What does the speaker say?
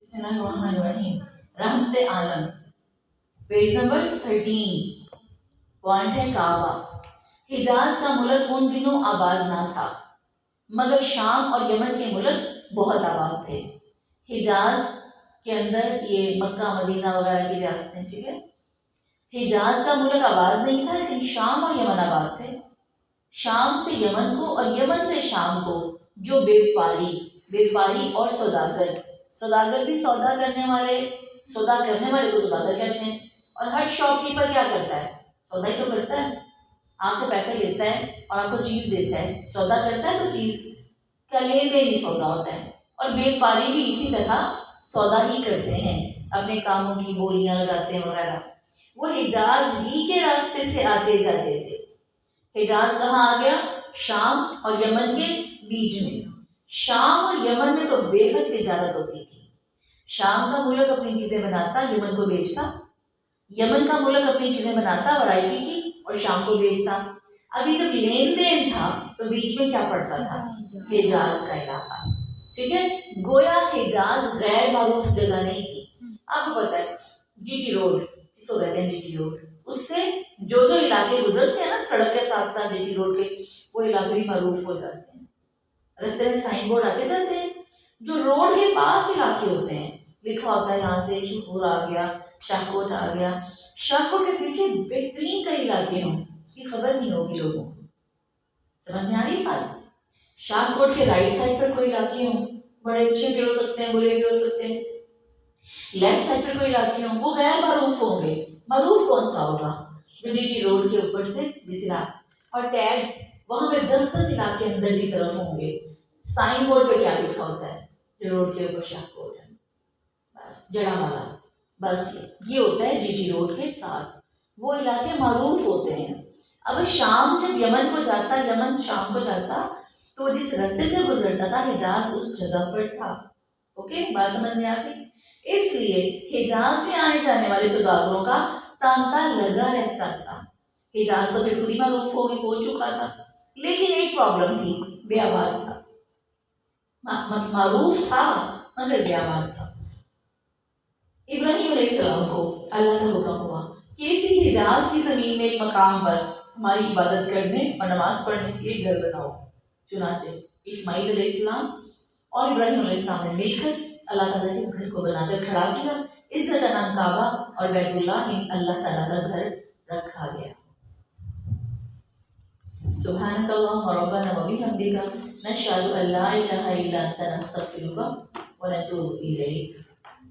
बिस्मिल्लाहिर्रहमानिर्रहीम। रहमत आलम, page number 13। Point है काबा। हिजाज का मुल्क उन दिनों आबाद ना था, मगर शाम और यमन के मुल्क बहुत आबाद थे। हिजाज के अंदर ये मक्का मदीना वगैरह की रियासतें, ठीक है। हिजाज का मुल्क आबाद नहीं था, लेकिन शाम और यमन आबाद थे। शाम से यमन को और यमन से शाम को जो व्यापारी और सौदागर, सौदागर भी सौदा करने वाले, सौदा करने वाले को सौदागर कहते हैं। और हर शॉपकीपर क्या करता है? सौदा ही तो करता है। आपसे पैसा लेता है और आपको चीज देता है, सौदा करता है, तो चीज का लेन देन ही सौदा होता है। और व्यापारी भी इसी तरह सौदा ही करते हैं, अपने कामों की बोलियां लगाते हैं वगैरह। वो हिजाज ही के रास्ते से आते जाते थे। हिजाज कहाँ आ गया? शाम और यमन के बीच में। शाम और यमन में तो बेहद तिजारत होती थी। शाम का मुल्क अपनी चीजें बनाता, यमन को बेचता। यमन का मुल्क अपनी चीजें बनाता वैरायटी की और शाम को बेचता। अभी जब लेन देन था तो बीच में क्या पड़ता था? हिजाज का इलाका, ठीक है। गोया हिजाज गैर मारूफ जगह नहीं थी। आपको पता है जीटी रोड किसको कहते हैं? जीटी रोड, उससे जो जो इलाके गुजरते हैं ना सड़क के साथ साथ जीटी रोड के, वो इलाके भी मारूफ हो जाते हैं। रास्ते में साइन बोर्ड आते जाते हैं। जो रोड के पास इलाके होते हैं, लिखा होता है यहाँ से शिवपुर आ गया, शाहकोट आ गया। शाहकोट के पीछे बेहतरीन कई इलाके हों, की खबर नहीं होगी लोगों को। समझ में आ रही बात? शाहकोट के राइट साइड पर कोई इलाके हों, बड़े अच्छे भी हो सकते हैं, बुरे भी हो सकते हैं। लेफ्ट साइड पर कोई इलाके हों, वो गैर मारूफ होंगे। मारूफ कौन सा होगा? जो जीटी रोड के ऊपर से जिस इलाके और टैग वहां पे 10-10 इलाके अंदर की तरफ होंगे। साइन बोर्ड पे क्या लिखा होता है? जो रोड के ऊपर शाहकोट है, बस जड़ावाला, बस ये होता है जीटी रोड के साथ। वो इलाके मारूफ होते हैं। अब शाम जब यमन को जाता, यमन शाम को जाता, तो जिस रास्ते से गुजरता था हिजाज उस जगह पर था। ओके, बात समझ में आ गई? इसलिए हिजाज में आने जाने वाले सौदागरों का तांता लगा रहता था। हिजाज तो फिर खुद ही मारूफ हो चुका था, लेकिन एक प्रॉब्लम थी, बेआबाद था। मारूफ था मगर बेआबाद था। इब्राहिम अलैहिस्सलाम को अल्लाह का हुक्म हुआ कि इसी हिजाज की जमीन में एक मकाम पर हमारी इबादत करने और नमाज पढ़ने के लिए घर बनाओ। चुनाचे इस्माइल अलैहिस्सलाम और इब्राहिम अलैहिस्सलाम ने मिलकर अल्लाह ताला के इस घर को बनाकर खड़ा किया। इस घर का नाम काबा और बैतुल्लाह यानी अल्लाह ताला का घर रखा गया। सुब्हानकल्लाह व रब्बना व बिहम्दिका नशहदु अल्ला इलाहा इल्ला अंता नस्तगफिरुका व नतूबु इलैक।